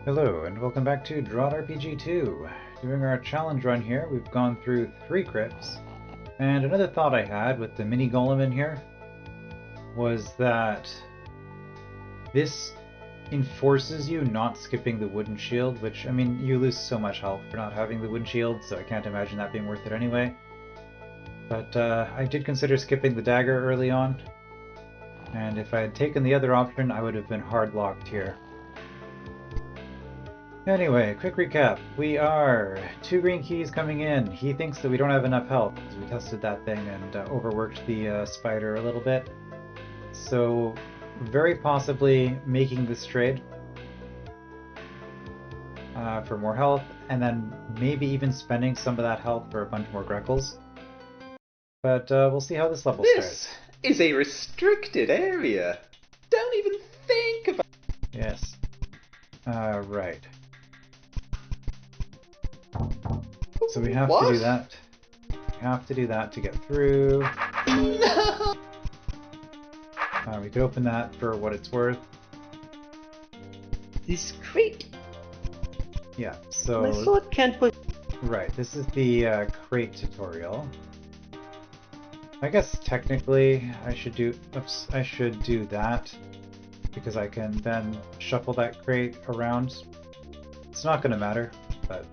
Hello, and welcome back to DROD RPG 2. During our challenge run here, we've gone through 3 crypts, and another thought I had with the mini golem in here was that this enforces you not skipping the wooden shield, which, I mean, you lose so much health for not having the wooden shield, so I can't imagine that being worth it anyway. But I did consider skipping the dagger early on, and if I had taken the other option, I would have been hard locked here. Anyway, quick recap. We are 2 green keys coming in. He thinks that we don't have enough health because we tested that thing and overworked the spider a little bit. So, very possibly making this trade for more health, and then maybe even spending some of that health for a bunch more Greckles. But we'll see how this level starts. This is a restricted area. Don't even think about. Yes. Right. So we have to do that. We have to do that to get through. No! We could open that for what it's worth. This crate. Yeah, so... My sword can't put... Right, this is the crate tutorial. I guess technically I should do... Oops, I should do that. Because I can then shuffle that crate around. It's not gonna matter, but...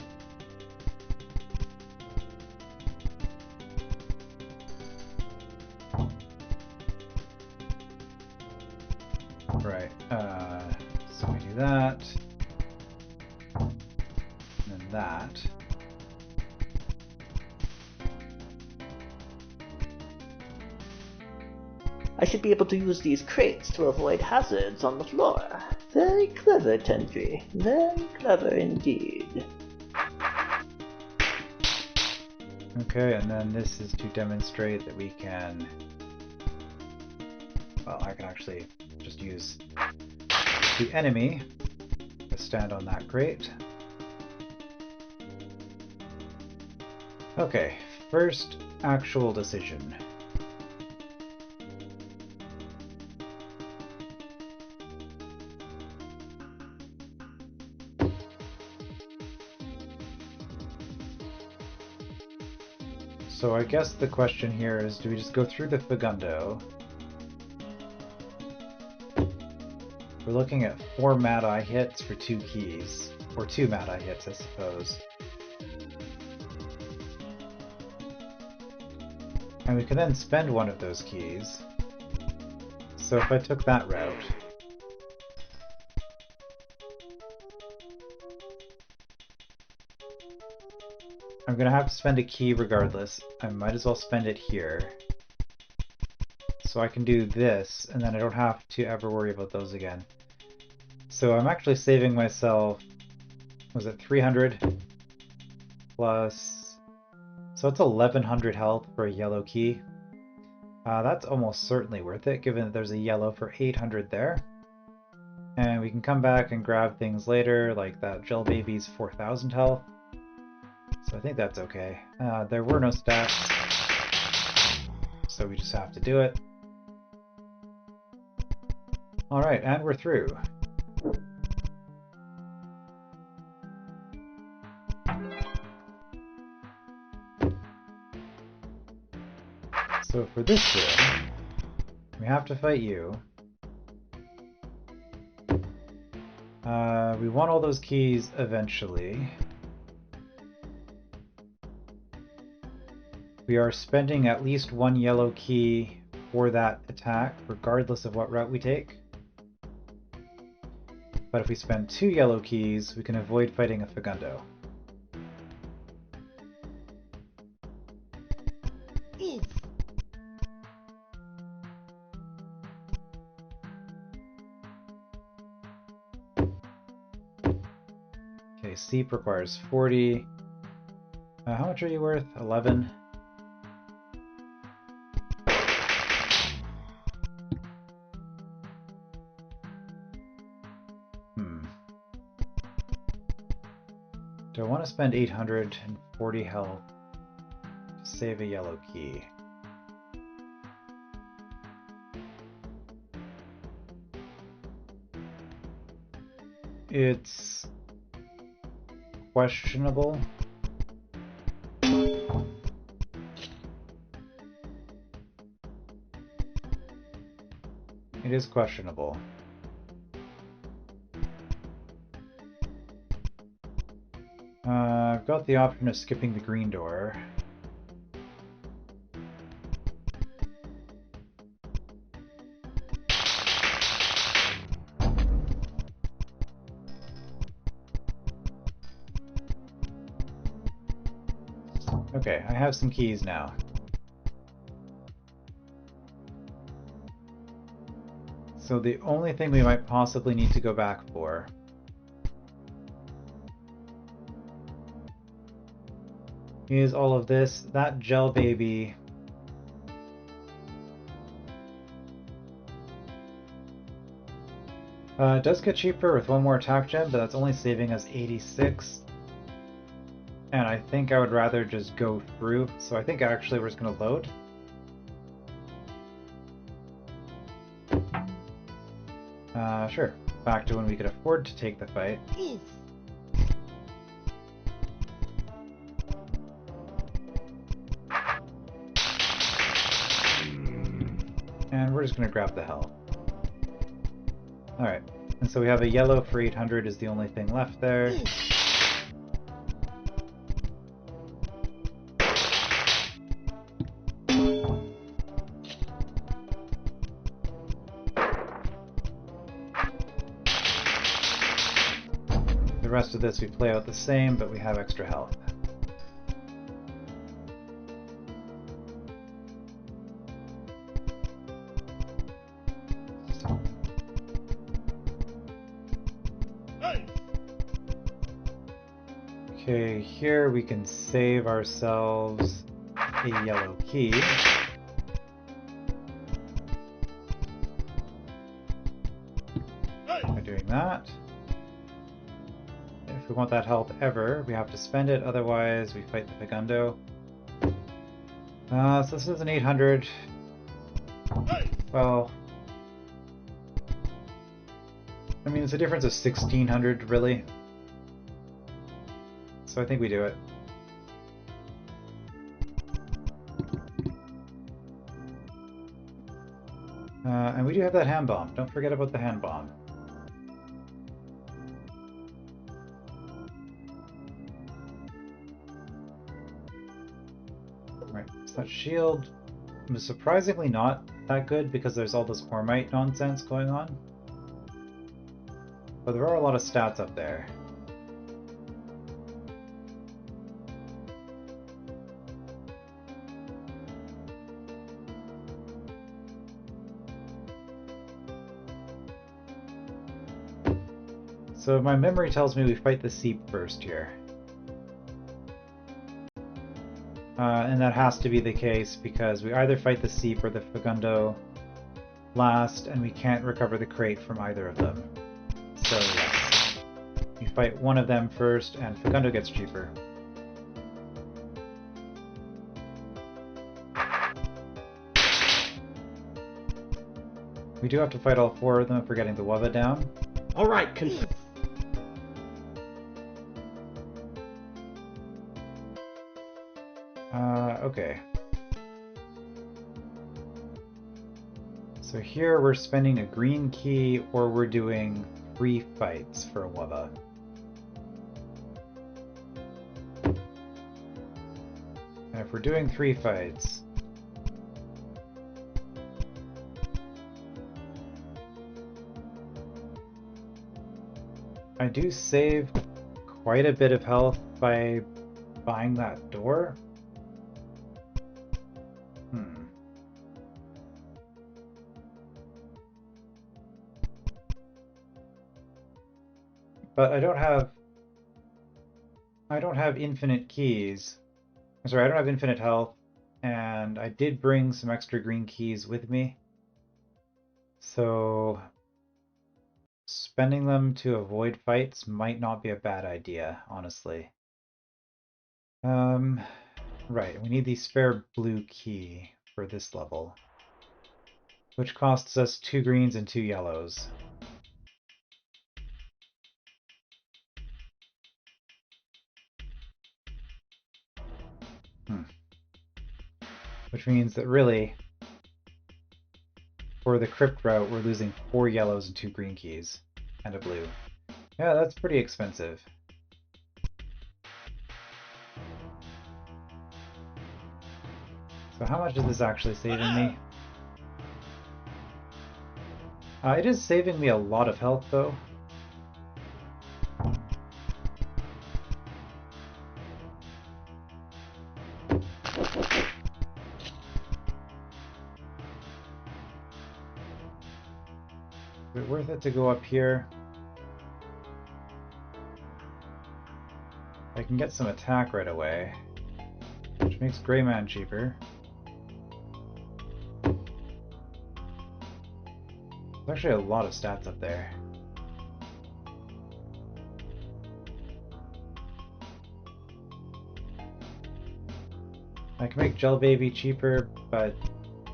Right, so we do that, and then that. I should be able to use these crates to avoid hazards on the floor. Very clever, Tendry. Very clever indeed. Okay, and then this is to demonstrate that we can... Well, I can actually just use the enemy to stand on that crate. Okay, first actual decision. So I guess the question here is, do we just go through the Fagundo? We're looking at 4 Mad Eye hits for 2 keys. Or 2 Mad Eye hits, I suppose. And we can then spend one of those keys. So if I took that route... I'm gonna have to spend a key regardless. I might as well spend it here. So I can do this, and then I don't have to ever worry about those again. So I'm actually saving myself, was it 300 plus... So it's 1100 health for a yellow key. That's almost certainly worth it, given that there's a yellow for 800 there. And we can come back and grab things later, like that Gel Baby's 4000 health. So I think that's okay. There were no stats, so we just have to do it. Alright, and we're through. So for this room, we have to fight you. We want all those keys eventually. We are spending at least 1 yellow key for that attack, regardless of what route we take. But if we spend 2 yellow keys, we can avoid fighting a Fagundo. Okay, Seep requires 40. How much are you worth? 11? Do I want to spend 840 health to save a yellow key? It's questionable. It is questionable. I've got the option of skipping the green door. Okay, I have some keys now. So the only thing we might possibly need to go back for is all of this. That gel baby it does get cheaper with one more attack gem, but that's only saving us 86. And I think I would rather just go through, so I think actually we're just going to load. Sure. Back to when we could afford to take the fight. And we're just going to grab the health. Alright, and so we have a yellow for 800 is the only thing left there. The rest of this we play out the same, but we have extra health. Okay, here we can save ourselves a yellow key. By doing that. If we want that health ever, we have to spend it, otherwise we fight the Segundo. So this is an 800. Well, I mean, it's a difference of 1600, really. So I think we do it. And we do have that hand bomb. Don't forget about the hand bomb. Right, so that shield was surprisingly not that good because there's all this Hormite nonsense going on. But there are a lot of stats up there. So my memory tells me we fight the Seep first here. And that has to be the case because we either fight the Seep or the Segundo last, and we can't recover the crate from either of them. So yes, we fight one of them first, and Segundo gets cheaper. We do have to fight all four of them if we're getting the Wubba down. Alright, okay. So here we're spending a green key, or we're doing 3 fights for a Wubba. And if we're doing 3 fights, I do save quite a bit of health by buying that door. But I don't have infinite keys. I'm sorry, I don't have infinite health, and I did bring some extra green keys with me. So spending them to avoid fights might not be a bad idea, honestly. Right, we need the spare blue key for this level, which costs us 2 greens and 2 yellows. Which means that really, for the crypt route, we're losing 4 yellows and 2 green keys. And a blue. Yeah, that's pretty expensive. So how much is this actually saving me? It is saving me a lot of health, though. Is it worth it to go up here? I can get some attack right away, which makes Greyman cheaper. There's actually a lot of stats up there. I can make Gel Baby cheaper, but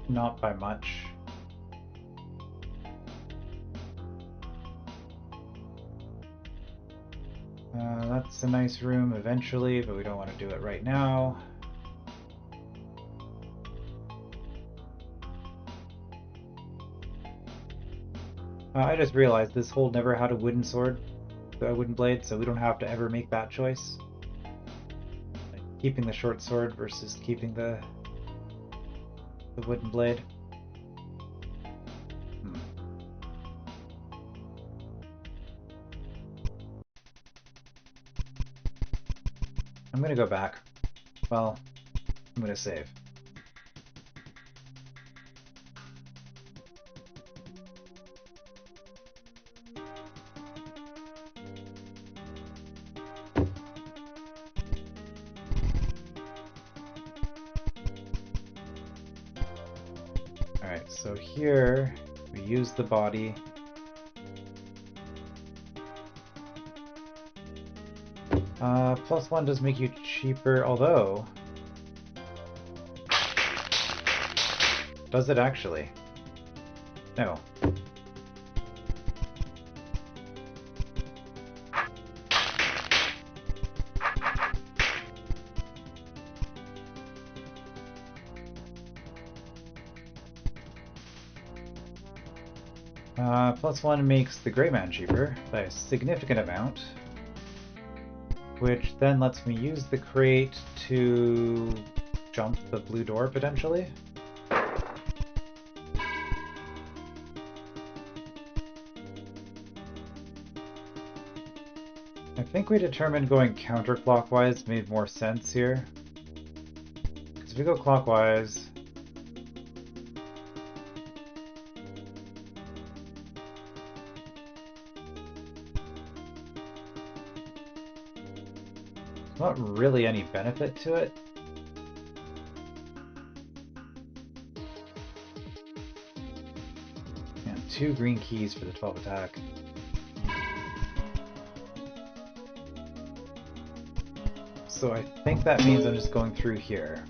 not by much. That's a nice room eventually, but we don't want to do it right now. I just realized this hole never had a wooden sword, a wooden blade, so we don't have to ever make that choice. Like keeping the short sword versus keeping the wooden blade. I'm gonna go back. Well, I'm gonna save. Alright, so here we use the body. +1 does make you cheaper, although... Does it actually? No. +1 makes the Greyman cheaper by a significant amount, which then lets me use the crate to jump the blue door, potentially. I think we determined going counterclockwise made more sense here. Because if we go clockwise... not really any benefit to it. And 2 green keys for the 12 attack. So I think that means I'm just going through here.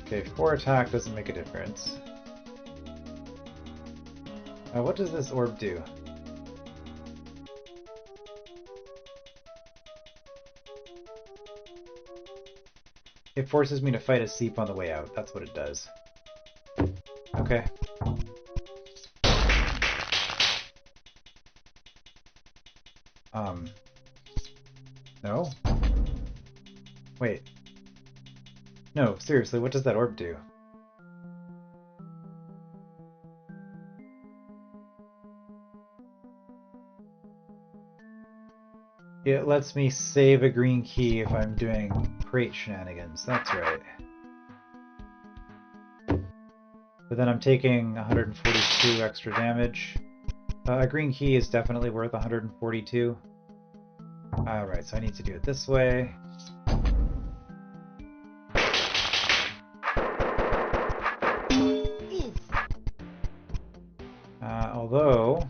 Okay, 4 attack doesn't make a difference. What does this orb do? It forces me to fight a seep on the way out. That's what it does. Okay. No? Wait. No, seriously, what does that orb do? It lets me save a green key if I'm doing crate shenanigans, that's right. But then I'm taking 142 extra damage. A green key is definitely worth 142. Alright, so I need to do it this way. Although...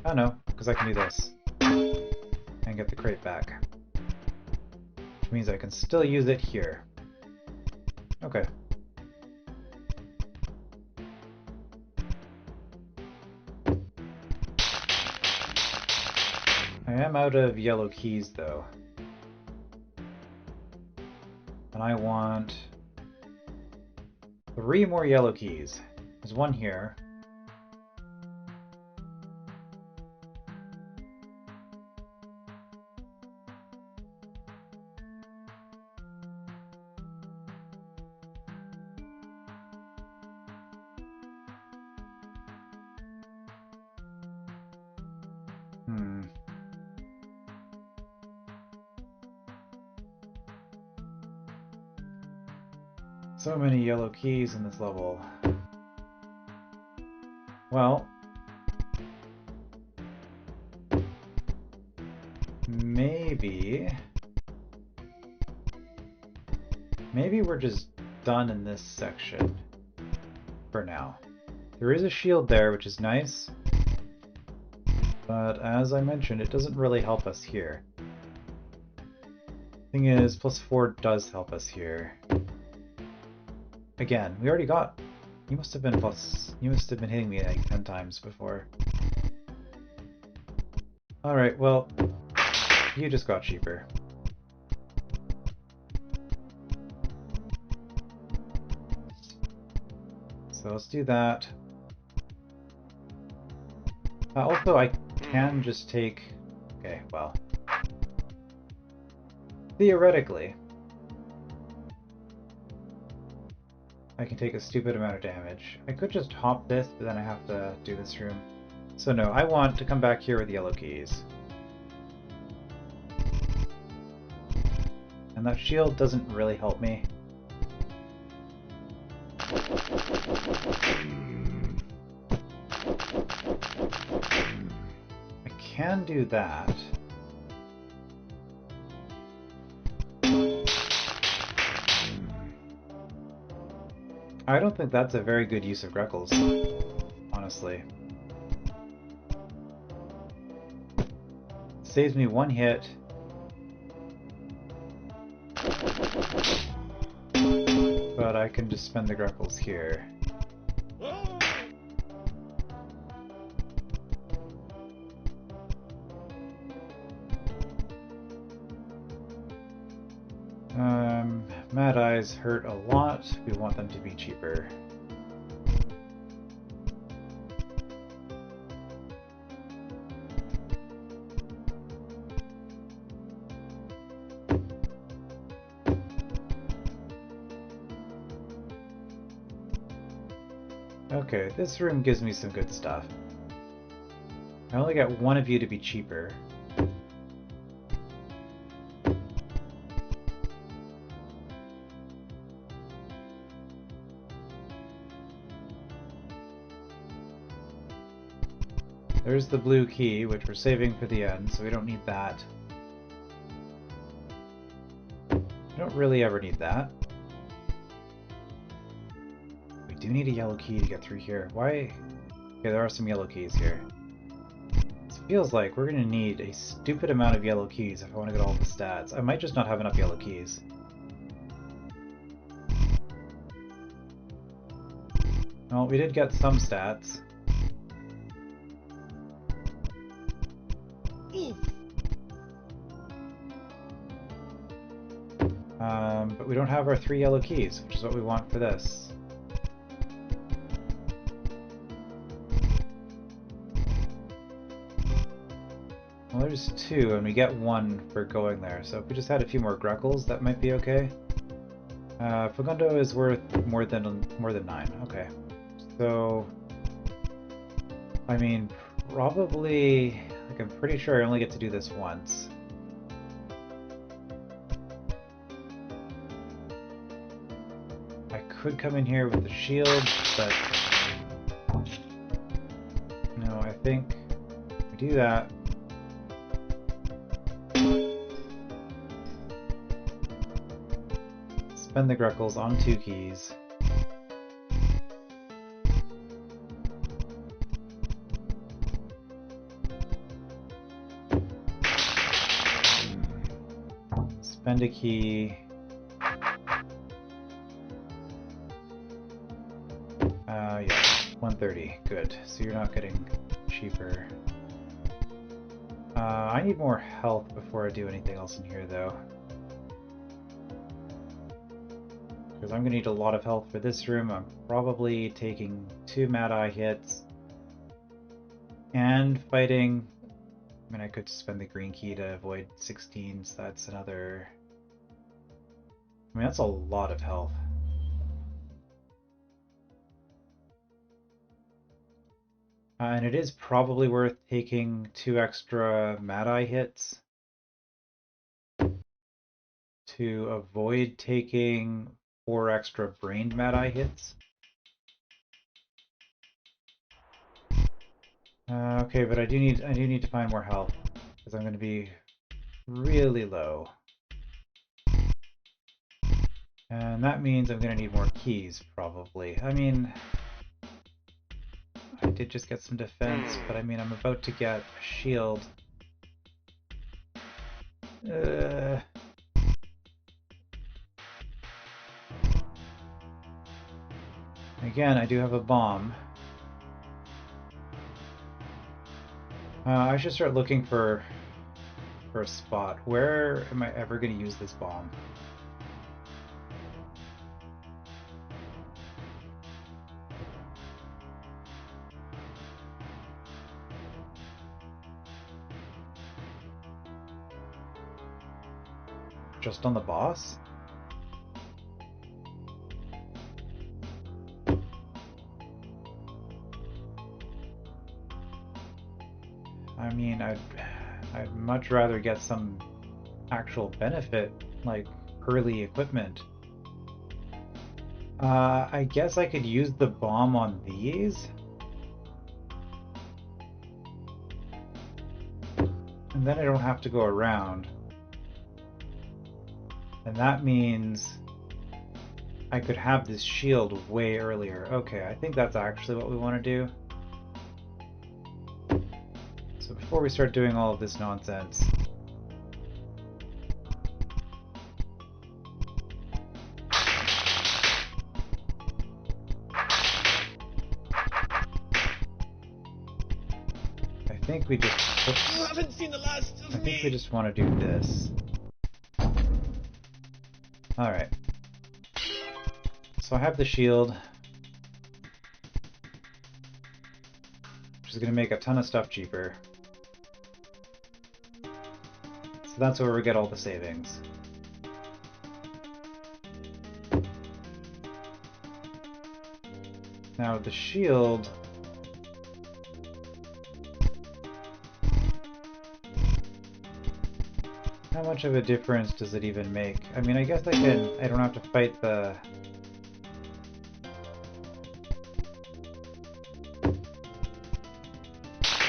oh no, because I can do this. And get the crate back. Which means I can still use it here. Okay. I am out of yellow keys, though. And I want 3 more yellow keys. There's one here. So many yellow keys in this level. Well, maybe we're just done in this section for now. There is a shield there, which is nice, but as I mentioned, it doesn't really help us here. Thing is, +4 does help us here. Again, we already got... You must have been hitting me like 10 times before. Alright, well, you just got cheaper. So let's do that. Also, I can just take... Okay, well... Theoretically, I can take a stupid amount of damage. I could just hop this, but then I have to do this room. So no, I want to come back here with yellow keys. And that shield doesn't really help me. I can do that. I don't think that's a very good use of Greckles, honestly. Saves me 1 hit. But I can just spend the Greckles here. Mad Eyes hurt a lot. We want them to be cheaper. Okay, this room gives me some good stuff. I only got 1 of you to be cheaper. There's the blue key, which we're saving for the end, so we don't need that. We don't really ever need that. We do need a yellow key to get through here. Why? Okay, there are some yellow keys here. It feels like we're going to need a stupid amount of yellow keys if I want to get all the stats. I might just not have enough yellow keys. Well, we did get some stats. But we don't have our 3 yellow keys, which is what we want for this. Well, there's 2, and we get 1 for going there, so if we just had a few more Greckles, that might be okay. Fagundo is worth more than 9, okay. So, I mean, probably, like, I'm pretty sure I only get to do this once. I could come in here with the shield, but no, I think we do that. Spend the Greckles on 2 keys. Spend a key. Yeah, 130. Good. So you're not getting cheaper. I need more health before I do anything else in here, though. Because I'm going to need a lot of health for this room. I'm probably taking 2 Mad Eye hits. And fighting... I mean, I could spend the green key to avoid 16, so that's another... I mean, that's a lot of health. And it is probably worth taking 2 extra Mad Eye hits to avoid taking 4 extra brained Mad Eye hits. Okay, but I do need to find more health because I'm going to be really low, and that means I'm going to need more keys probably. I mean, I did just get some defense, but I mean I'm about to get a shield. Again, I do have a bomb. I should start looking for a spot. Where am I ever going to use this bomb? Just on the boss? I mean, I'd much rather get some actual benefit, like early equipment. I guess I could use the bomb on these. And then I don't have to go around. And that means I could have this shield way earlier. Okay, I think that's actually what we want to do. So before we start doing all of this nonsense, I think we just... Oops. You haven't seen the last of me! I think we just want to do this. Alright. So I have the shield, which is going to make a ton of stuff cheaper. So that's where we get all the savings. Now the shield... How much of a difference does it even make? I mean, I guess I don't have to fight the...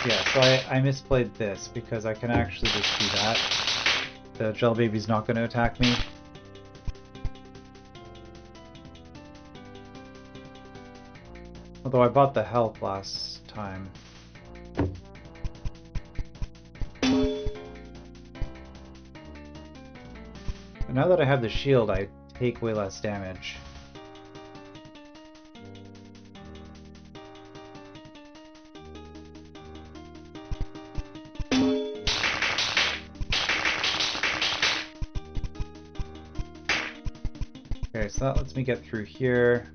Yeah, so I misplayed this because I can actually just do that. The Gel Baby's not going to attack me. Although I bought the health last time. Now that I have the shield, I take way less damage. Okay, so that lets me get through here.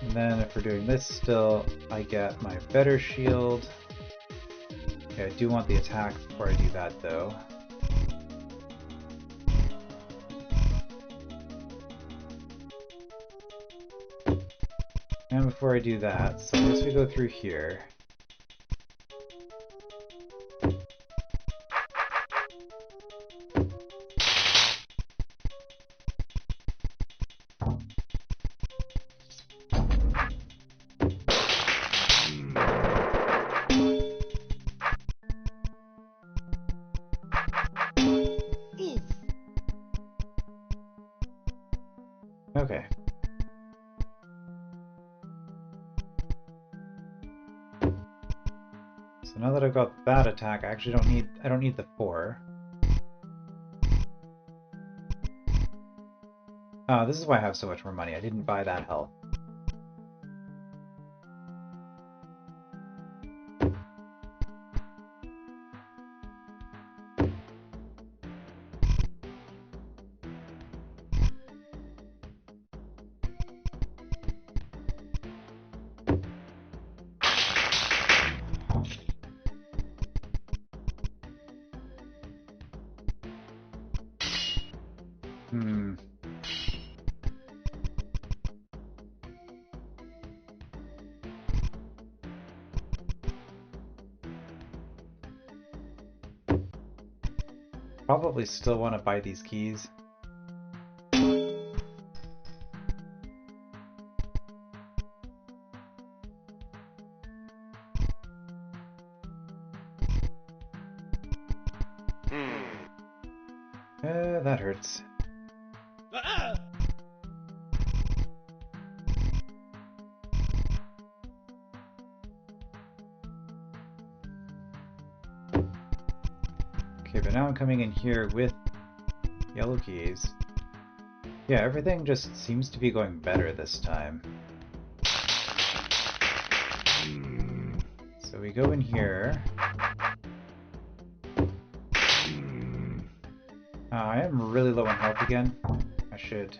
And then if we're doing this still, I get my better shield. Okay, I do want the attack before I do that though. And before I do that, so I guess we go through here. Okay. now that I've got that attack, I actually don't need the 4. This is why I have so much more money. I didn't buy that health. Probably still want to buy these keys. That hurts. Okay, but now I'm coming in here with yellow keys. Yeah, everything just seems to be going better this time. So we go in here. I am really low on health again. I should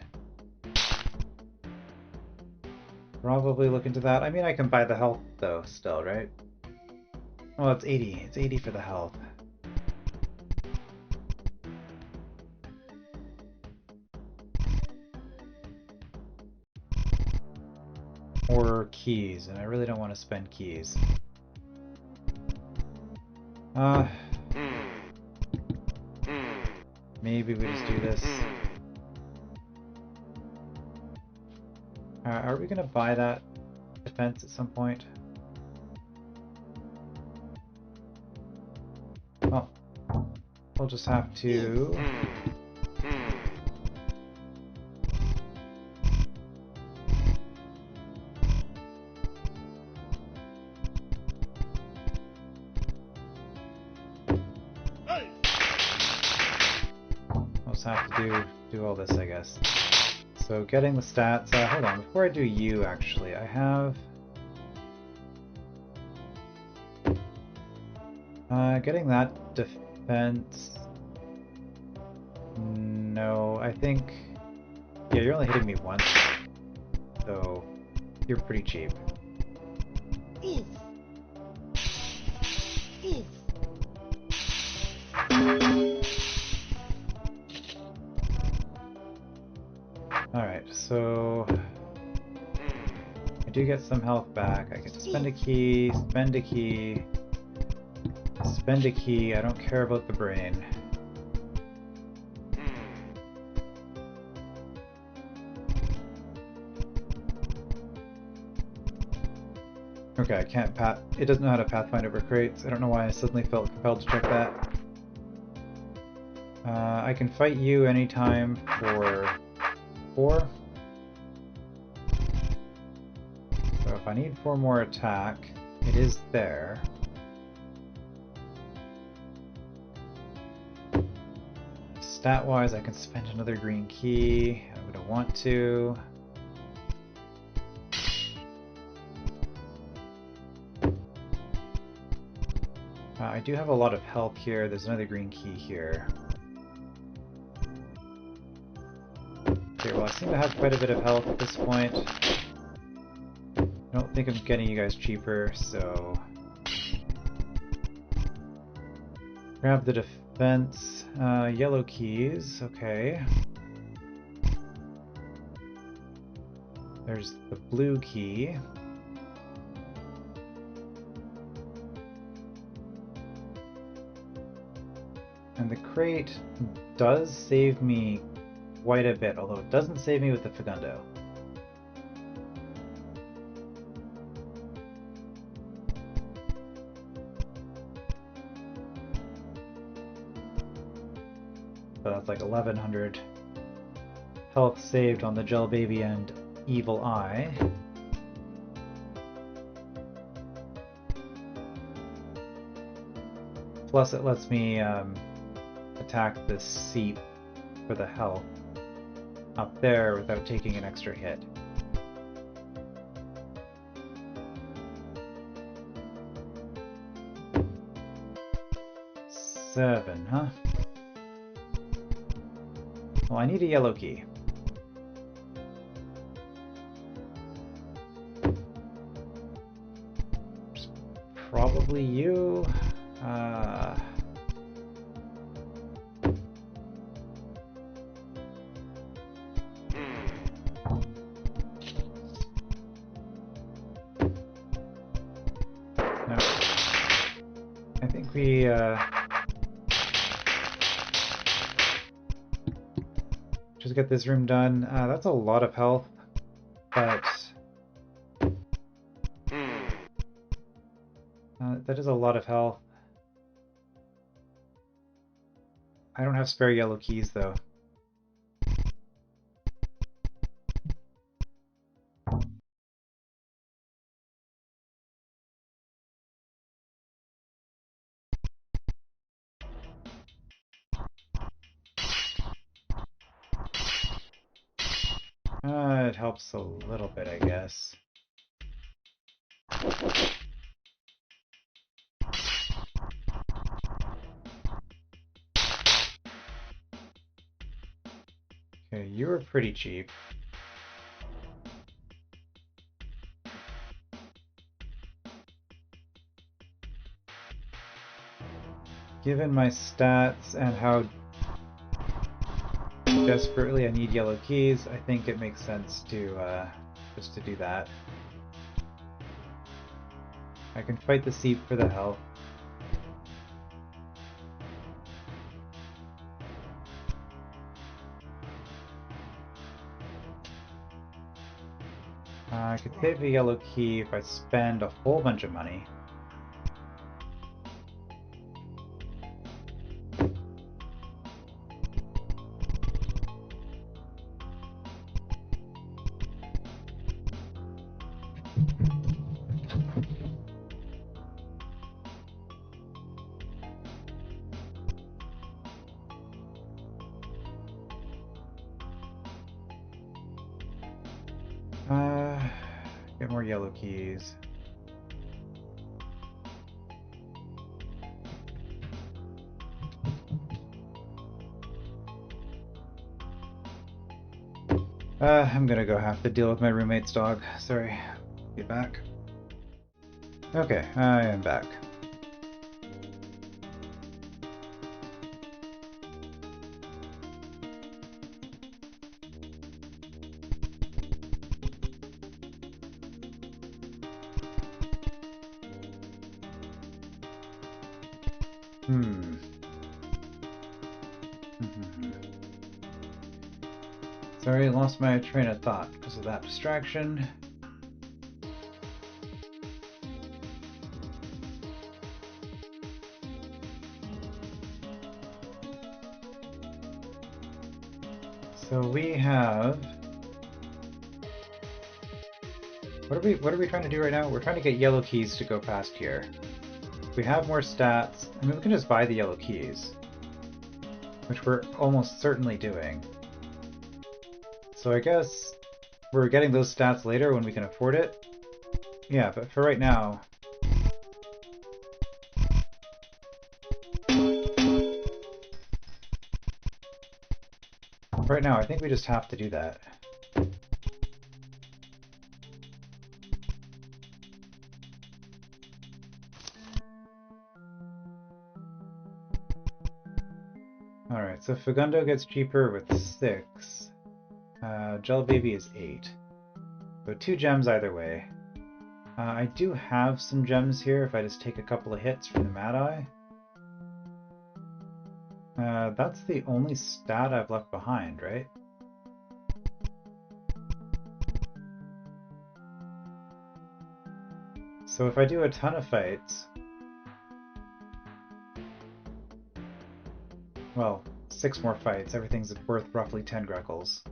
probably look into that. I mean, I can buy the health though, still, right? Well, it's 80. It's 80 for the health. Or keys, and I really don't want to spend keys. Maybe we just do this. Are we gonna buy that defense at some point? Well, we'll just have to... have to do all this, I guess. So getting the stats, hold on, before I do you, actually, I have... getting that defense... No, I think... Yeah, you're only hitting me once, so you're pretty cheap. Alright, so I do get some health back. I get to spend a key, spend a key, spend a key. I don't care about the brain. Okay, I can't it doesn't know how to pathfind over crates. I don't know why I suddenly felt compelled to check that. I can fight you anytime for 4. So if I need 4 more attack, it is there. Stat-wise, I can spend another green key. I'm going to want to. I do have a lot of health here. There's another green key here. Okay, well, I seem to have quite a bit of health at this point. I don't think I'm getting you guys cheaper, so... Grab the defense. Yellow keys, okay. There's the blue key. And the crate does save me quite a bit, although it doesn't save me with the Fagundo. So that's like 1100 health saved on the Gel Baby and Evil Eye. Plus it lets me attack the seep for the health up there without taking an extra hit. Seven, huh? Well, I need a yellow key. Probably you. No. I think we just get this room done. That's a lot of health, but that is a lot of health. I don't have spare yellow keys, though. It helps a little bit, I guess. Okay, you were pretty cheap. Given my stats and how desperately I need yellow keys, I think it makes sense to just to do that. I can fight the seep for the health. I could save a yellow key if I spend a whole bunch of money. Get more yellow keys. I'm gonna go have to deal with my roommate's dog. Sorry. Be back. Okay, I am back. Sorry, I lost my train of thought because of that distraction. So we have... What are we trying to do right now? We're trying to get yellow keys to go past here. We have more stats. I mean, we can just buy the yellow keys, which we're almost certainly doing. So I guess we're getting those stats later when we can afford it. Yeah, but for right now... Right now, I think we just have to do that. Alright, so Fagundo gets cheaper with 6. Gel Baby is 8. So 2 gems either way. I do have some gems here if I just take a couple of hits from the Mad Eye. That's the only stat I've left behind, right? So if I do a ton of fights... Well, 6 more fights, everything's worth roughly 10 Greckles.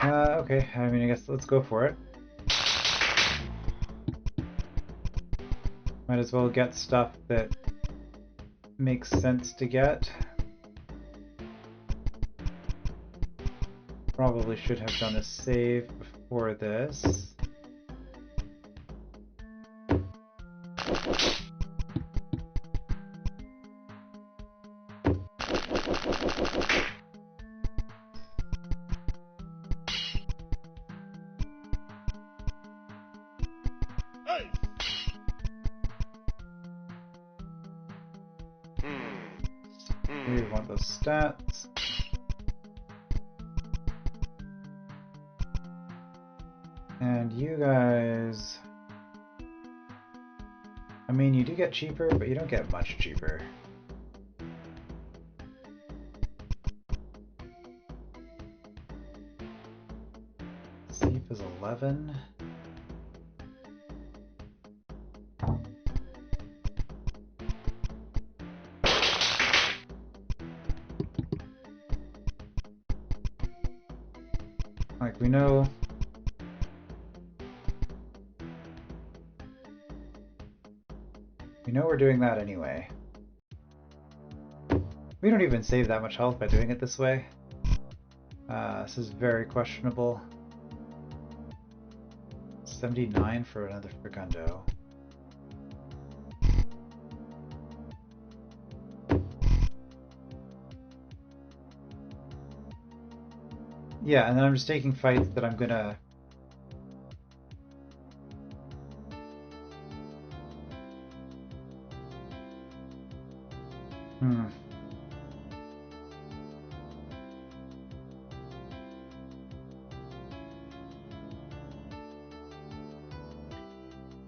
Okay, I mean, I guess let's go for it. Might as well get stuff that makes sense to get. Probably should have done a save before this. We want those stats. And you guys... I mean, you do get cheaper, but you don't get much cheaper. Seep is 11. Like, we know... We know we're doing that anyway. We don't even save that much health by doing it this way. This is very questionable. 79 for another Fregundo. Yeah, and then I'm just taking fights that I'm gonna...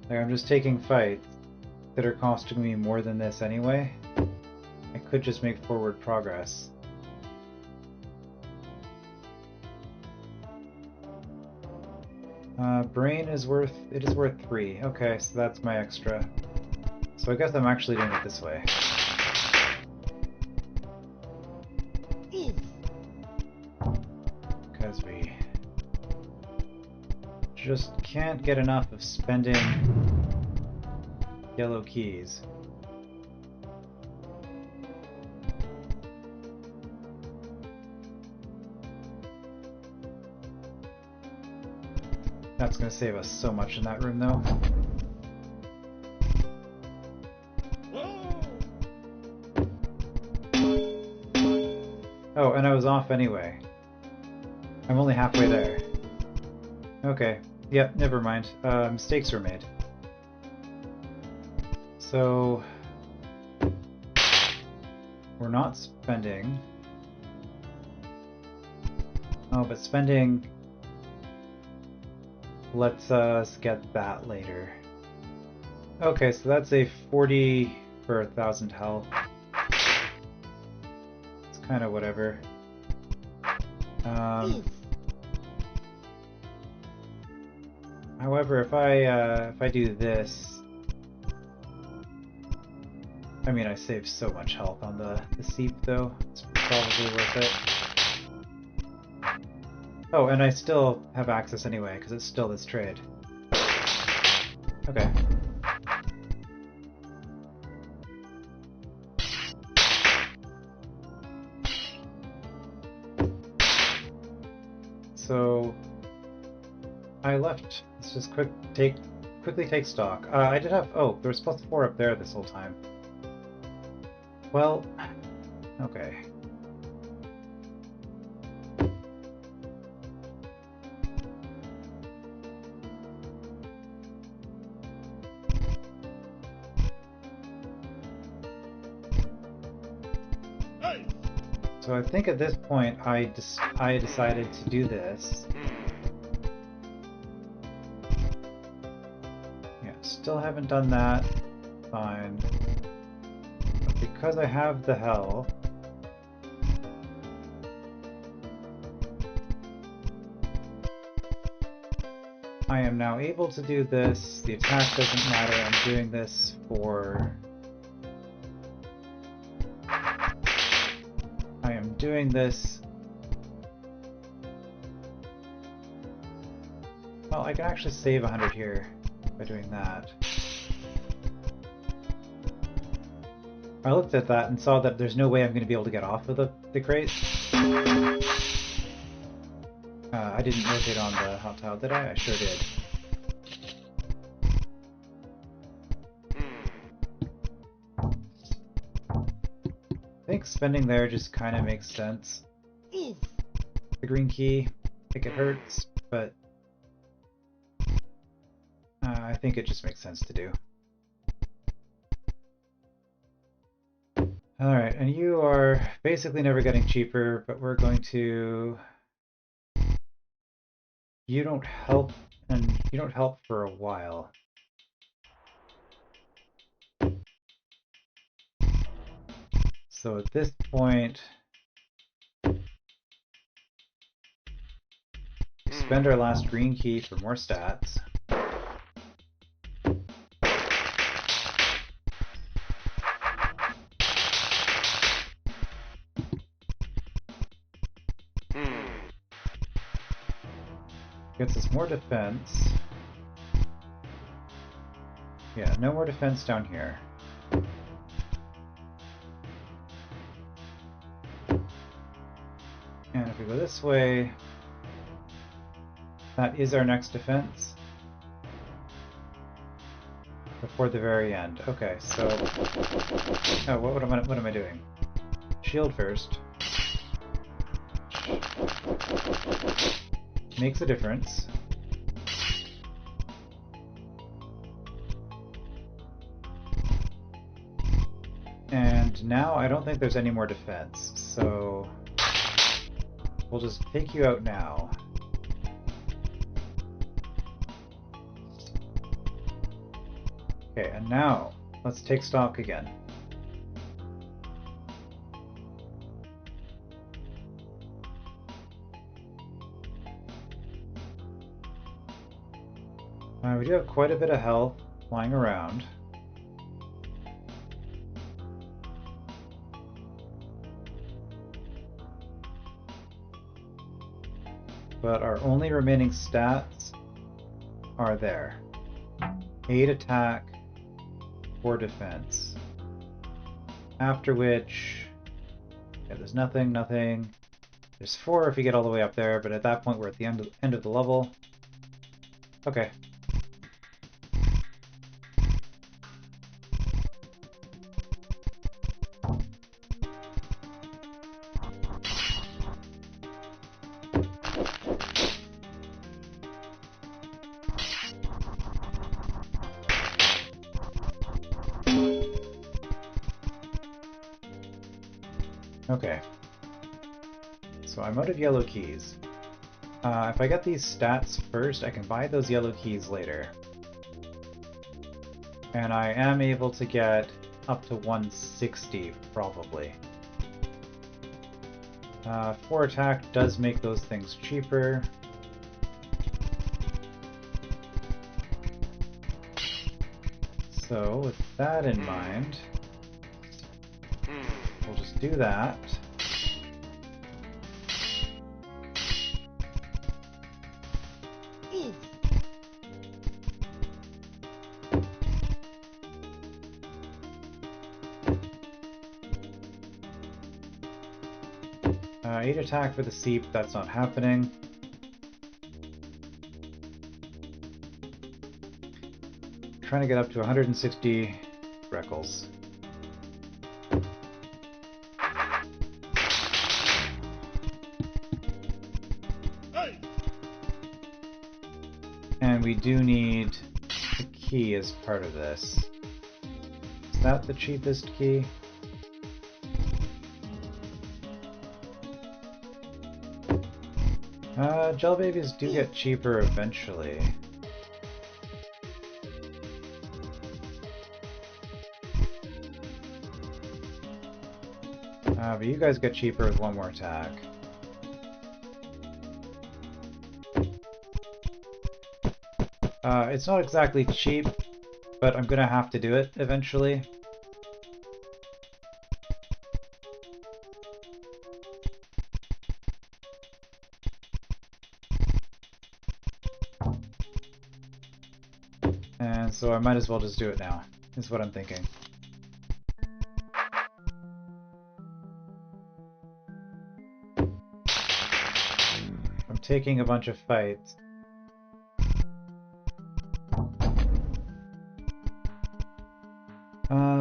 Like, I'm just taking fights that are costing me more than this anyway. I could just make forward progress. Brain is worth... it is worth 3. Okay, so that's my extra. So I guess I'm actually doing it this way. Because we just can't get enough of spending yellow keys. That's going to save us so much in that room, though. Oh, and I was off anyway. I'm only halfway there. Okay. Yep, never mind. Mistakes were made. So... we're not spending... Oh, but spending... lets us get that later. Okay, so that's a 40 for 1,000 health. It's kind of whatever. However, if I do this, I mean, I save so much health on the seep, though. It's probably worth it. Oh, and I still have access anyway, because it's still this trade. Okay. So... I left. Let's just quickly take stock. I did have... oh, there was +4 up there this whole time. Well... okay. So I think at this point I decided to do this. Yeah, still haven't done that. Fine. But because I have the health, I am now able to do this. The attack doesn't matter. I'm doing this for... doing this. Well, I can actually save 100 here by doing that. I looked at that and saw that there's no way I'm going to be able to get off of the crate. I didn't rotate on the hot tile, did I? I sure did. I think spending there just kind of makes sense. The green key, I think it hurts, but I think it just makes sense to do. Alright, and you are basically never getting cheaper, but we're going to... You don't help, and you don't help for a while. So at this point, spend our last green key for more stats. Gets us more defense. Yeah, no more defense down here. And if we go this way, that is our next defense. Before the very end. Okay, so... Oh, what am I doing? Shield first. Makes a difference. And now I don't think there's any more defense, so we'll just take you out now. Okay, and now let's take stock again. We do have quite a bit of health lying around. But our only remaining stats are there. 8 attack, 4 defense. After which, yeah, there's nothing. There's 4 if you get all the way up there, but at that point we're at the end of the level. Okay. Okay, so I'm out of yellow keys. If I get these stats first, I can buy those yellow keys later. And I am able to get up to 160, probably. 4 attack does make those things cheaper. So, with that in mind, we'll just do that. Eight attack for the seep, that's not happening. Trying to get up to 160 Freckles. And we do need a key as part of this. Is that the cheapest key? Gel babies do get cheaper eventually. But you guys get cheaper with 1 more attack. It's not exactly cheap, but I'm gonna have to do it eventually. And so I might as well just do it now, is what I'm thinking. taking a bunch of fights.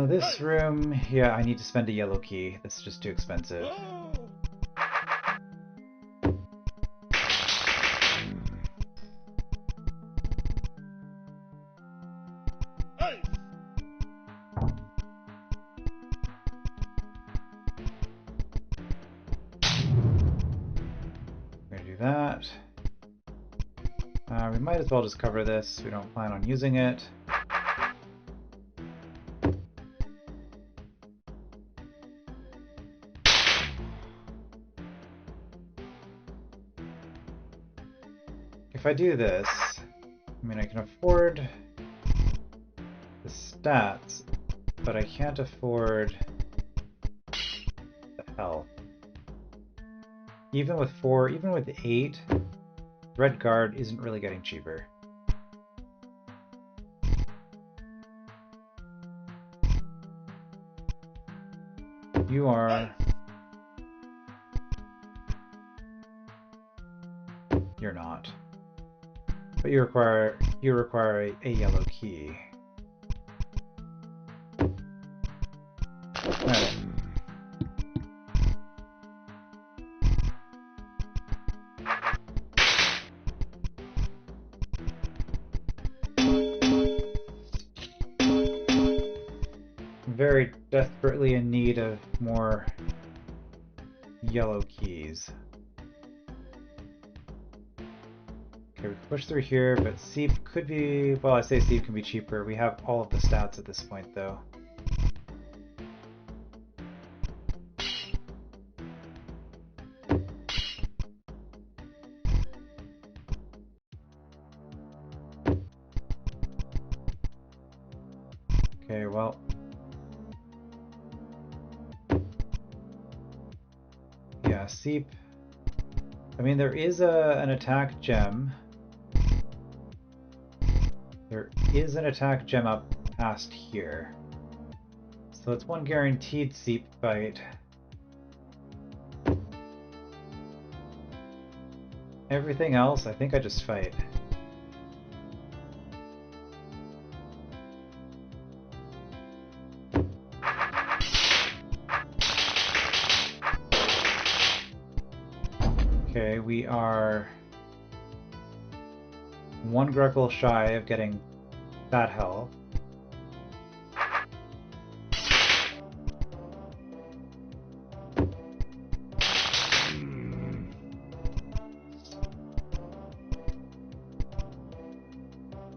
This room, yeah, I need to spend a yellow key. That's just too expensive. We're gonna do that. We might as well just cover this. We don't plan on using it. If I do this, I mean, I can afford the stats, but I can't afford the health. Even with 4, even with 8, Red Guard isn't really getting cheaper. You are... You're not. But you require a yellow key. Alright. Very desperately in need of more yellow keys. Okay, we can push through here, but Seep could be... Well, I say Seep can be cheaper. We have all of the stats at this point, though. Okay, well... Yeah, Seep... I mean, there is an attack gem. There is an attack gem up past here. So it's one guaranteed Seep fight. Everything else, I think I just fight. Okay, we are one Greckle shy of getting that health.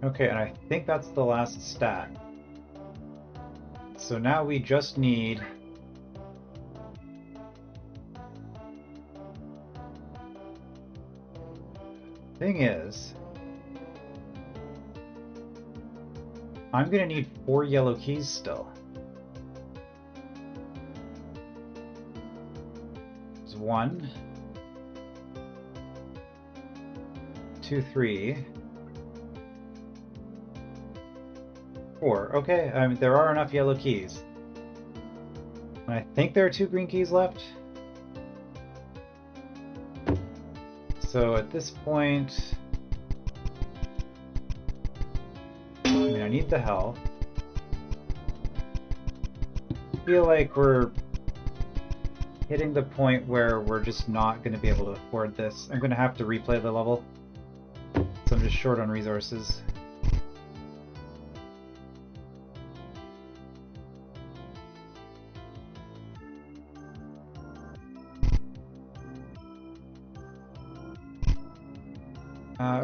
Okay, and I think that's the last stat. So now we just need... Thing is, I'm gonna need 4 yellow keys still. There's 1, 2, 3, 4. Okay, I mean, there are enough yellow keys. And I think there are 2 green keys left. So at this point, I mean, I need the health. I feel like we're hitting the point where we're just not going to be able to afford this. I'm going to have to replay the level, so I'm just short on resources.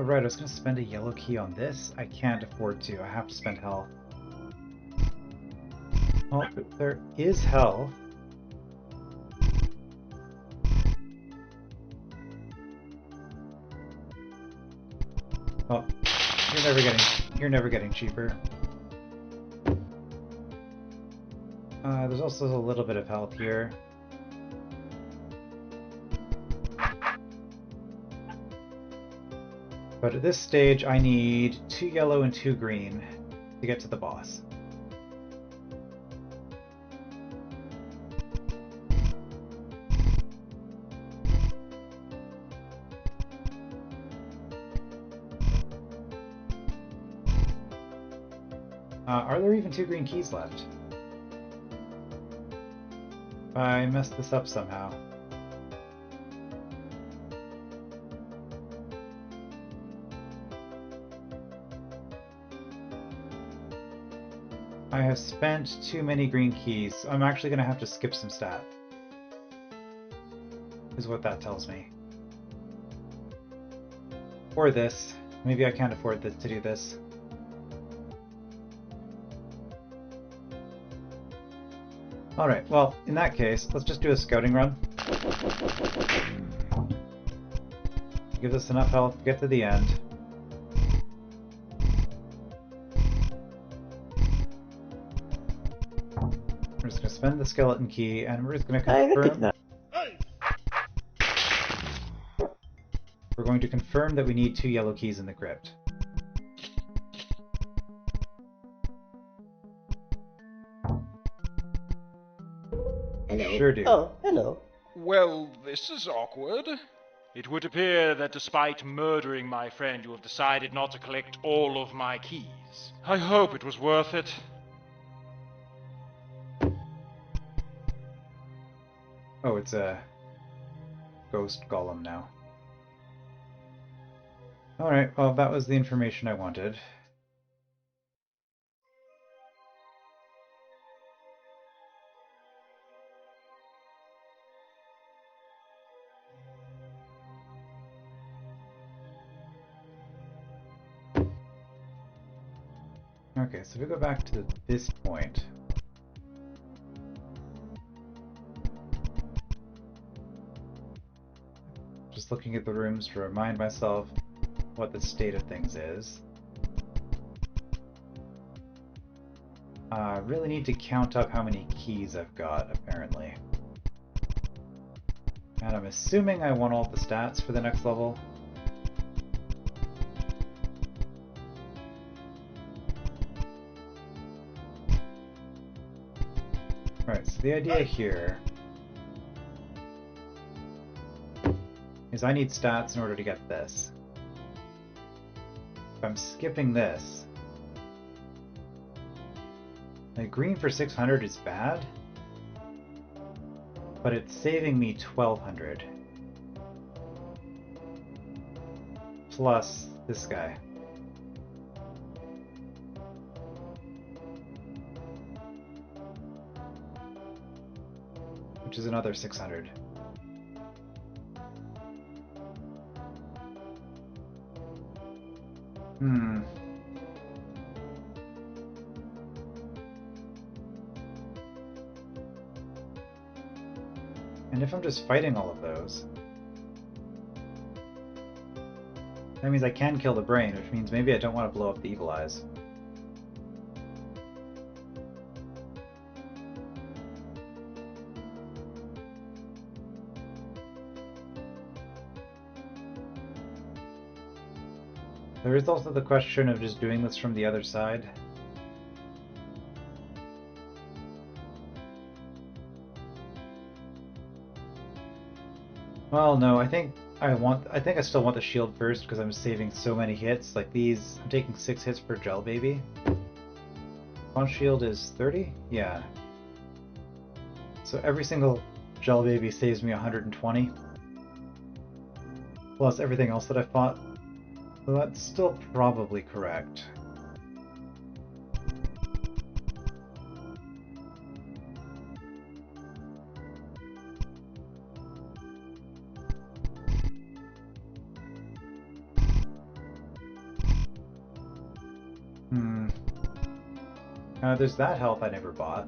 Right, I was going to spend a yellow key on this. I can't afford to. I have to spend health. Oh, but there is health. Oh, you're never getting cheaper. There's also a little bit of health here. But at this stage, I need 2 yellow and 2 green to get to the boss. Are there even 2 green keys left? I messed this up somehow. I have spent too many green keys. I'm actually going to have to skip some stat. Is what that tells me. Or this. Maybe I can't afford this, to do this. Alright, well, in that case, let's just do a scouting run. Gives us enough health to get to the end. We're just going to spend the skeleton key, and we're just going to confirm... We're going to confirm that we need 2 yellow keys in the crypt. Hello. Sure do. Oh, hello. Well, this is awkward. It would appear that despite murdering my friend, you have decided not to collect all of my keys. I hope it was worth it. Oh, it's a ghost golem now. Alright, well, that was the information I wanted. Okay, so if we go back to this point... Just looking at the rooms to remind myself what the state of things is. I really need to count up how many keys I've got, apparently. And I'm assuming I want all the stats for the next level. Right, so the idea here is I need stats in order to get this. If I'm skipping this, like green for 600 is bad, but it's saving me 1200. Plus this guy. Which is another 600. And if I'm just fighting all of those, that means I can kill the brain, which means maybe I don't want to blow up the evil eyes. There is also the question of just doing this from the other side. Well, no, I think I still want the shield first because I'm saving so many hits. Like these, I'm taking 6 hits per gel baby. One shield is 30? Yeah. So every single gel baby saves me 120. Plus everything else that I fought. So that's still probably correct. There's that health I never bought.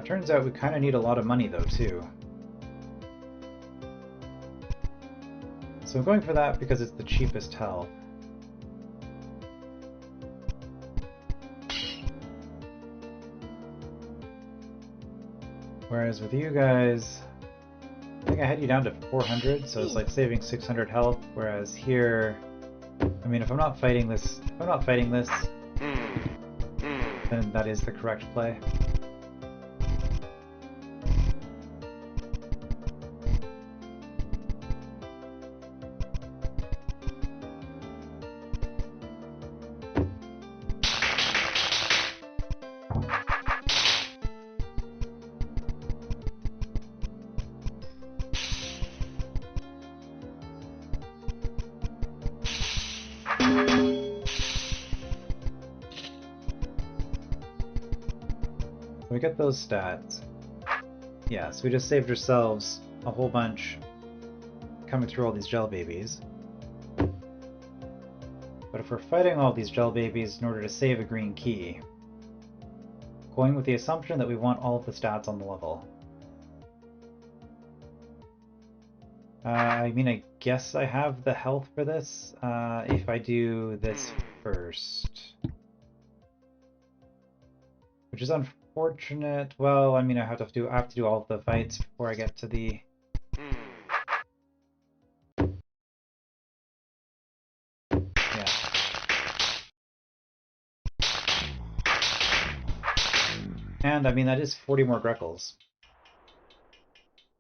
Turns out we kind of need a lot of money though, too. So I'm going for that because it's the cheapest health. Whereas with you guys, I think I had you down to 400, so it's like saving 600 health, whereas here, I mean, if I'm not fighting this, then that is the correct play. we get those stats. Yeah, so we just saved ourselves a whole bunch coming through all these gel babies. But if we're fighting all these gel babies in order to save a green key, going with the assumption that we want all of the stats on the level. I mean, I guess I have the health for this, if I do this first. Which is unfortunate. Well, I mean, I have to do all of the fights before I get to the... Yeah. And, I mean, that is 40 more Greckles,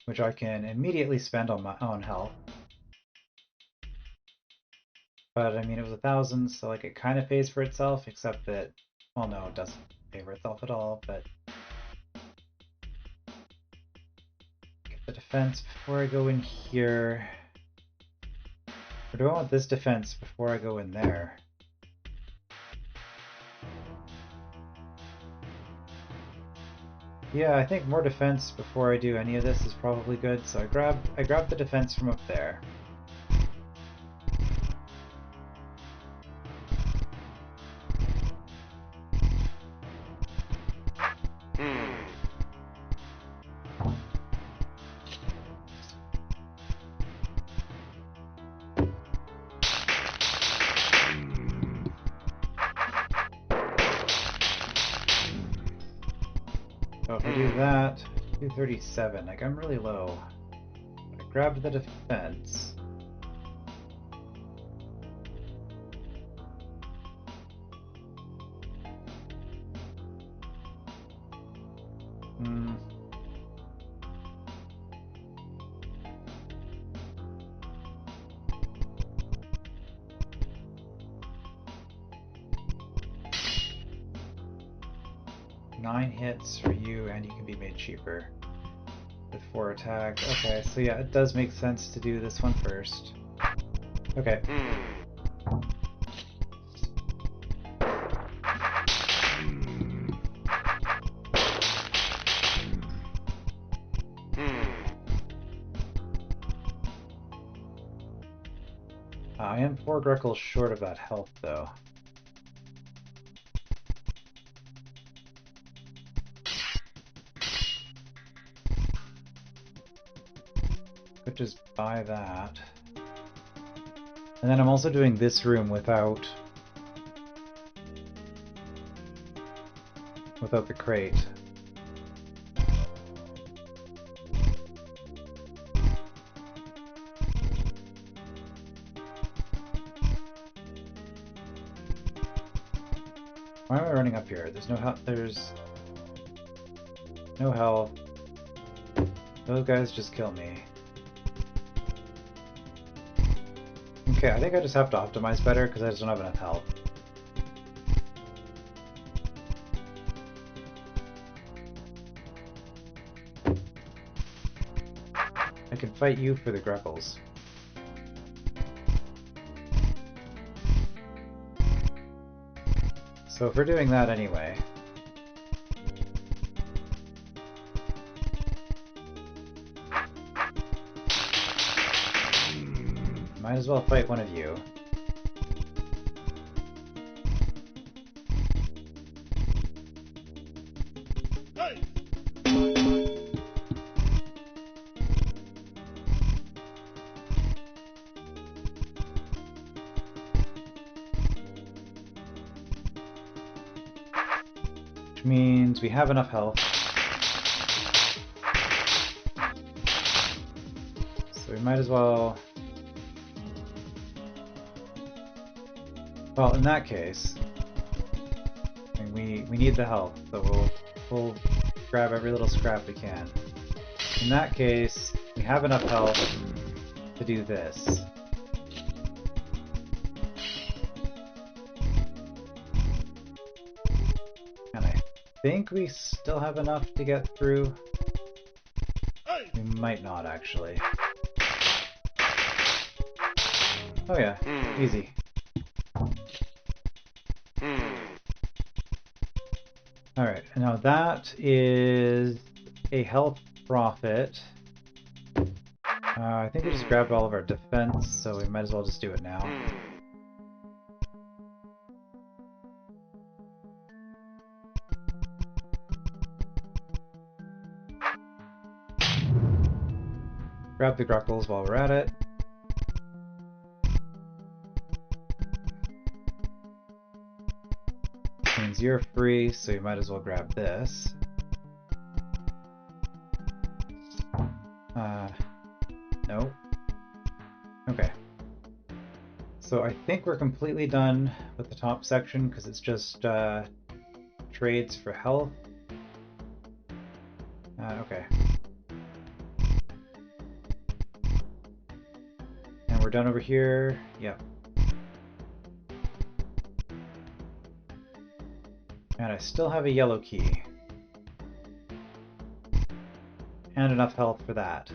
which I can immediately spend on my own health. But, I mean, it was 1,000, so, like, it kind of pays for itself, except that... Well, no, it doesn't pay for itself at all, but... Get the defense before I go in here. Or do I want this defense before I go in there? Yeah, I think more defense before I do any of this is probably good, so I grab the defense from up there. So if I do that, 237, like I'm really low. I grabbed the defense. Hmm. Nine hits for you, and you can be made cheaper with 4 attack. Okay, so yeah, it does make sense to do this one first. Okay. I am 4 Greckles short of that health, though. Could just buy that. And then I'm also doing this room without the crate. Why am I running up here? There's no health. There's no health. Those guys just kill me. Okay, I think I just have to optimize better because I just don't have enough health. I can fight you for the Greckles. So if we're doing that anyway... Might as well fight one of you. Which means we have enough health. So we might as well... Well, in that case, I mean, we need the health, so we'll grab every little scrap we can. In that case, we have enough health to do this. And I think we still have enough to get through. We might not, actually. Oh yeah, easy. Alright, now that is a health profit. I think we just grabbed all of our defense, so we might as well just do it now. Grab the Gruckles while we're at it. Means you're free, so you might as well grab this. No. Okay. So I think we're completely done with the top section because it's just trades for health. Okay. And we're done over here. Yep. And I still have a yellow key. And enough health for that.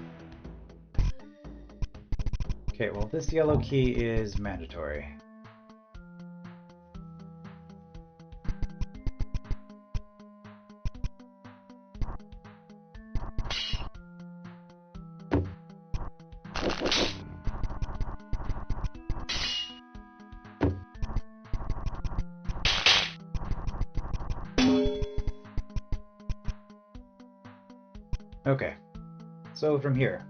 Okay, well this yellow key is mandatory. Okay, so from here.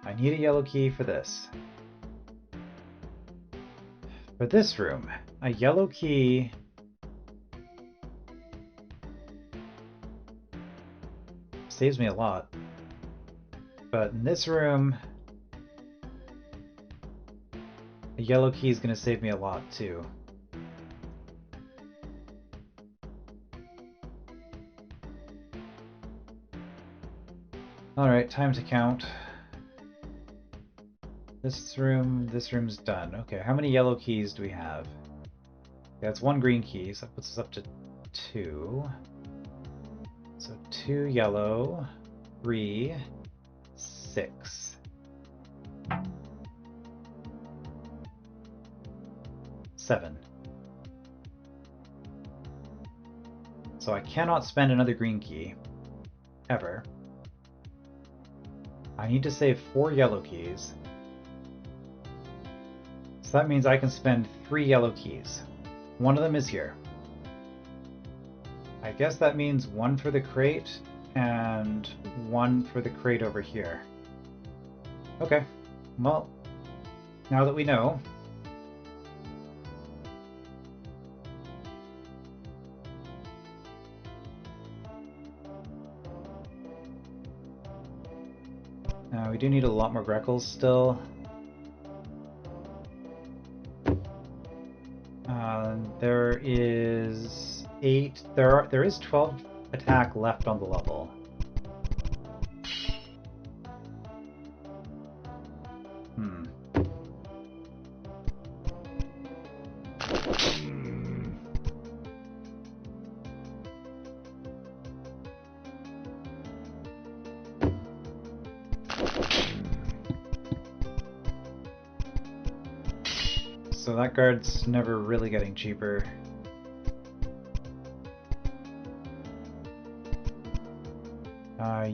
I need a yellow key for this. For this room, a yellow key saves me a lot. But in this room, a yellow key is going to save me a lot too. Alright, time to count. This room's done. Okay, how many yellow keys do we have? Yeah, it's one green key, so that puts us up to 2. So 2 yellow, 3, 6. 7. So I cannot spend another green key. Ever. I need to save 4 yellow keys. So that means I can spend 3 yellow keys. One of them is here. I guess that means 1 for the crate and 1 for the crate over here. Okay, well, now that we know. We do need a lot more Greckles still. There is 8. There is 12 attack left on the level. So that guard's never really getting cheaper.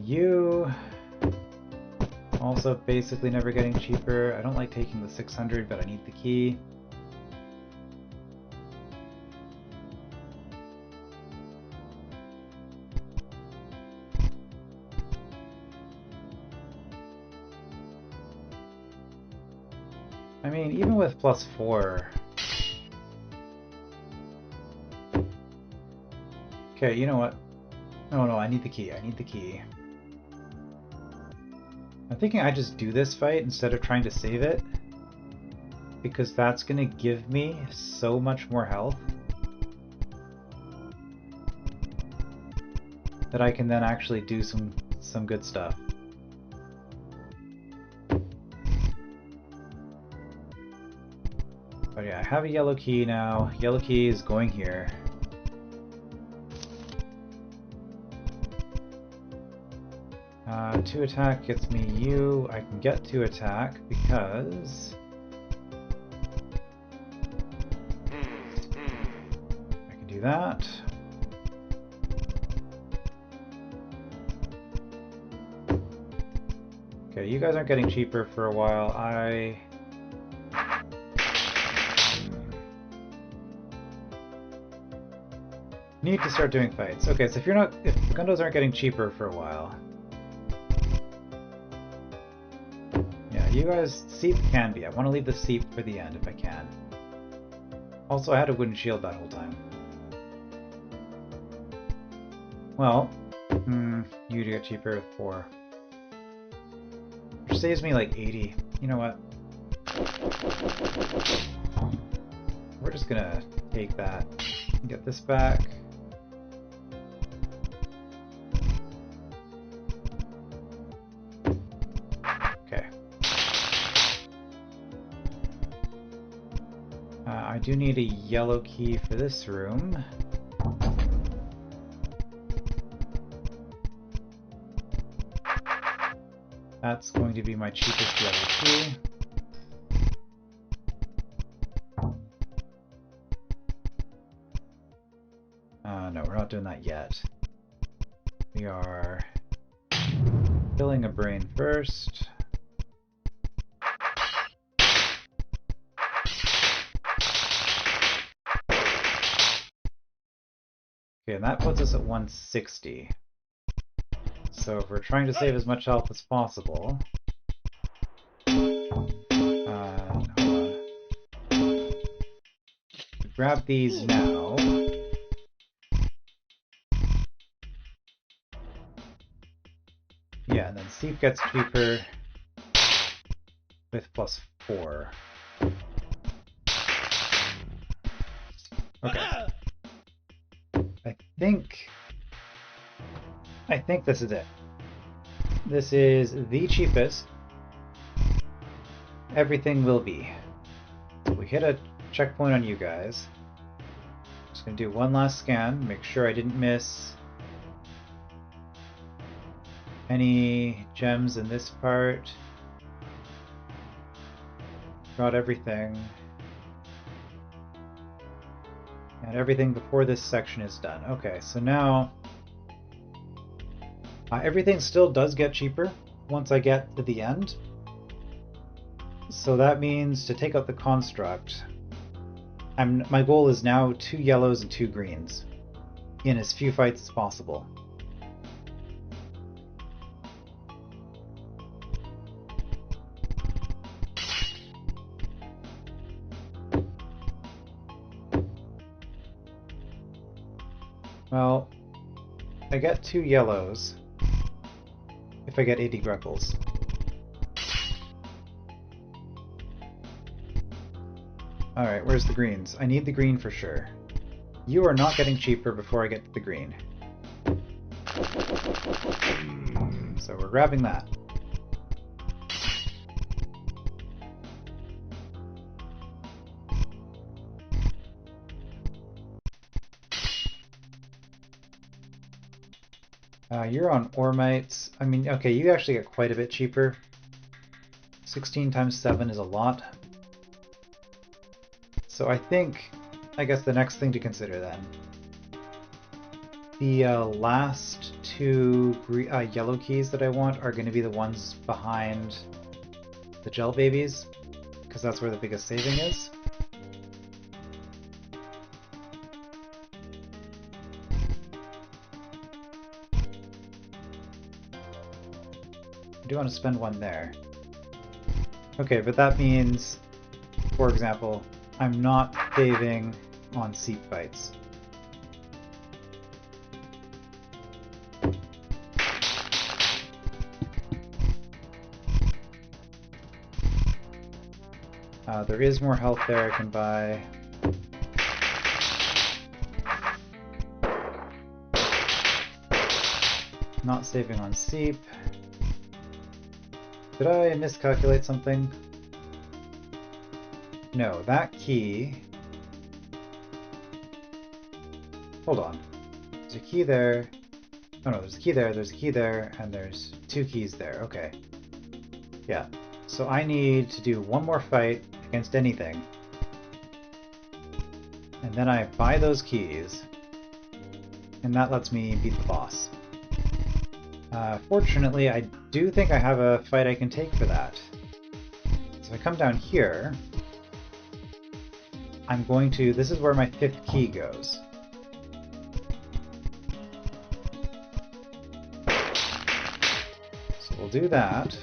You also basically never getting cheaper. I don't like taking the 600, but I need the key. I mean, even with +4... Okay, you know what? No, I need the key. I need the key. I'm thinking I just do this fight instead of trying to save it, because that's going to give me so much more health that I can then actually do some good stuff. But yeah, I have a yellow key now. Yellow key is going here. Two attack gets me you. I can get 2 attack because do that. Okay, you guys aren't getting cheaper for a while. Need to start doing fights. Okay, so if the gundos aren't getting cheaper for a while. Yeah, you guys, Seep can be. I want to leave the Seep for the end if I can. Also, I had a wooden shield that whole time. Well, you do get cheaper with 4. Which saves me like 80. You know what? We're just gonna take that and get this back. Okay. I do need a yellow key for this room. That's going to be my cheapest yellow key. No, we're not doing that yet. We are filling a brain first. Okay, and that puts us at 160. So if we're trying to save as much health as possible... hold on. Grab these now. Yeah, and then Seep gets cheaper with +4. Okay. I think this is it. This is the cheapest everything will be. So we hit a checkpoint on you guys. Just gonna do one last scan, make sure I didn't miss any gems in this part. Got everything. And everything before this section is done. Okay, so now everything still does get cheaper once I get to the end. So that means to take out the construct, my goal is now 2 yellows and 2 greens in as few fights as possible. Well, I get 2 yellows if I get 80 Greckles. Alright, where's the greens? I need the green for sure. You are not getting cheaper before I get to the green. So we're grabbing that. You're on Ormites. I mean, okay, you actually get quite a bit cheaper. 16 times 7 is a lot. So I guess the next thing to consider then. The last 2 yellow keys that I want are going to be the ones behind the gel babies, because that's where the biggest saving is. I do want to spend 1 there. Okay, but that means, for example, I'm not saving on Seep fights. There is more health there I can buy. Not saving on Seep. Did I miscalculate something? No, that key... Hold on. There's a key there. Oh no, there's a key there, there's a key there, and there's 2 keys there. Okay. Yeah. So I need to do 1 more fight against anything. And then I buy those keys. and that lets me beat the boss. Fortunately, I do think I have a fight I can take for that. So if I come down here, I'm going to... This is where my 5th key goes. So we'll do that.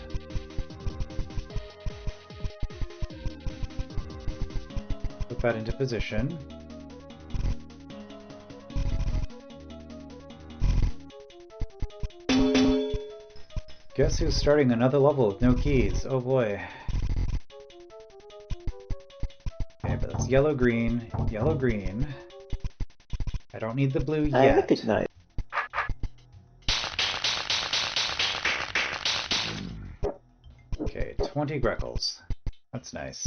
Put that into position. Guess who's starting another level with no keys? Oh boy. Okay, but it's yellow, green, yellow, green. I don't need the blue yet. I recognize. Okay, 20 Greckles. That's nice.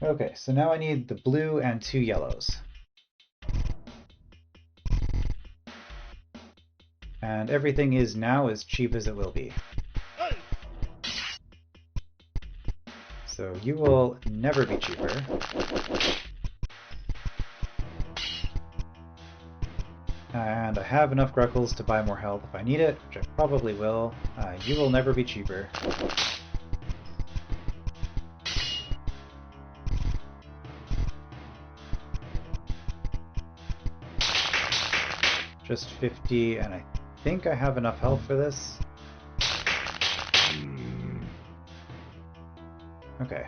Okay, so now I need the blue and 2 yellows. And everything is now as cheap as it will be. So you will never be cheaper. And I have enough Greckles to buy more health if I need it, which I probably will. You will never be cheaper. Just 50, and I think I have enough health for this. Okay,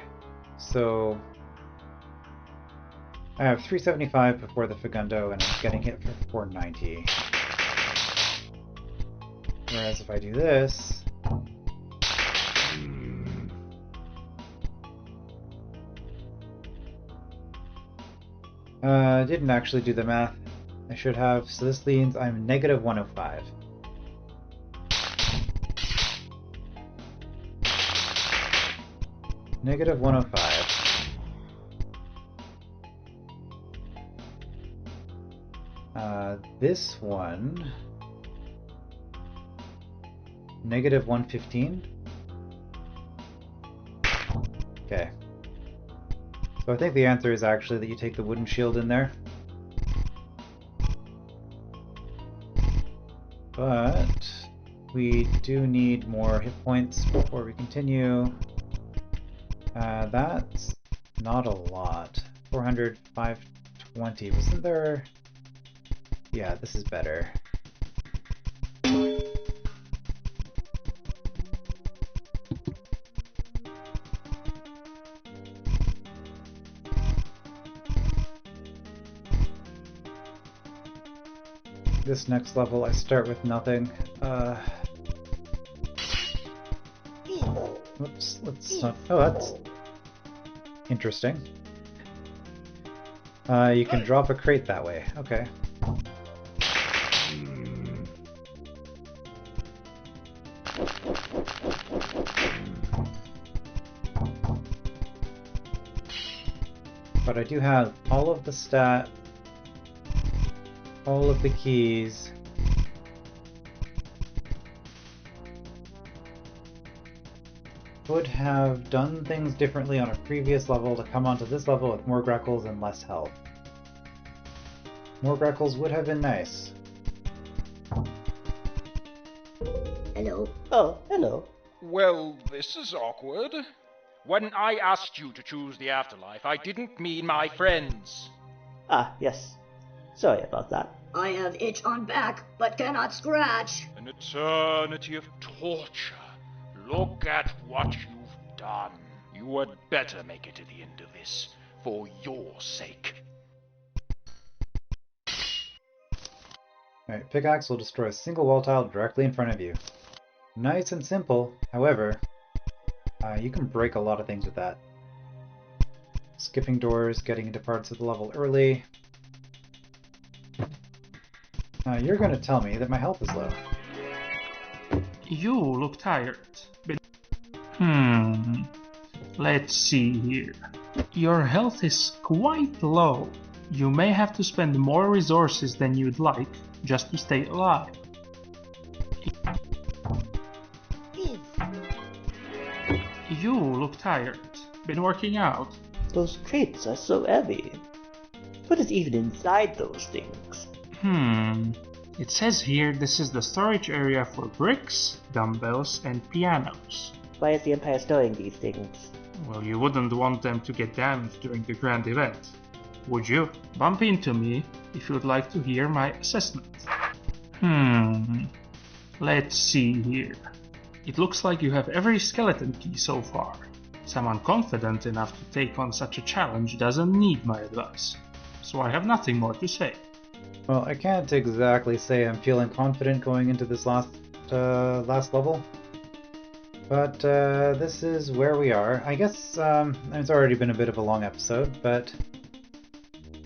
so I have 375 before the Fagundo, and I'm getting hit for 490. Whereas if I do this... didn't actually do the math. I should have, so this means I'm negative 105. Negative 105. This one... Negative 115? Okay. So I think the answer is actually that you take the wooden shield in there. But we do need more hit points before we continue. That's not a lot. 400, 520. Wasn't there... Yeah, this is better. This next level, I start with nothing. Whoops, let's not... Oh, that's interesting. You can drop a crate that way. Okay. But I do have all of the stat, all of the keys. Would have done things differently on a previous level to come onto this level with more Greckles and less health. More Greckles would have been nice. Hello. Oh, hello. Well, this is awkward. When I asked you to choose the afterlife, I didn't mean my friends. Ah, yes. Sorry about that. I have itch on back, but cannot scratch. An eternity of torture. Look at what you've done. You had better make it to the end of this, for your sake. Alright, pickaxe will destroy a single wall tile directly in front of you. Nice and simple, however, you can break a lot of things with that. Skipping doors, getting into parts of the level early. You're going to tell me that my health is low. You look tired. Let's see here. Your health is quite low. You may have to spend more resources than you'd like just to stay alive. You look tired. Been working out. Those crates are so heavy. What is even inside those things? It says here this is the storage area for bricks, dumbbells, and pianos. Why is the Empire storing these things? Well, you wouldn't want them to get damaged during the grand event, would you? Bump into me if you'd like to hear my assessment. Let's see here. It looks like you have every skeleton key so far. Someone confident enough to take on such a challenge doesn't need my advice, so I have nothing more to say. Well, I can't exactly say I'm feeling confident going into this last level. But this is where we are. I guess it's already been a bit of a long episode, but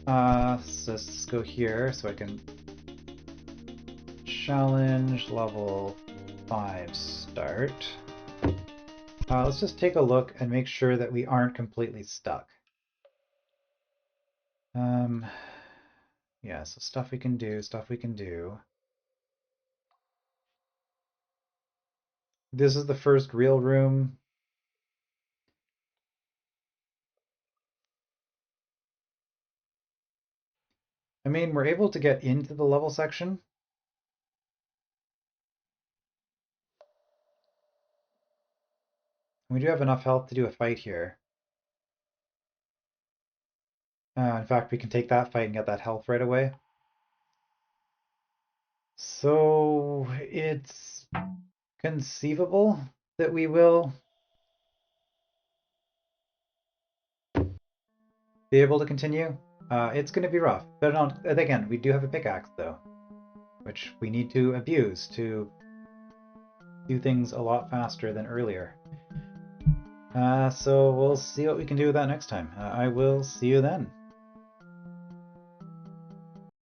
so let's go here so I can challenge level 5 start. Let's just take a look and make sure that we aren't completely stuck. Yeah, so stuff we can do. This is the first real room. I mean, we're able to get into the level section. We do have enough health to do a fight here. In fact, we can take that fight and get that health right away. So it's conceivable that we will be able to continue. It's going to be rough, but again, we do have a pickaxe though, which we need to abuse to do things a lot faster than earlier. So we'll see what we can do with that next time. I will see you then.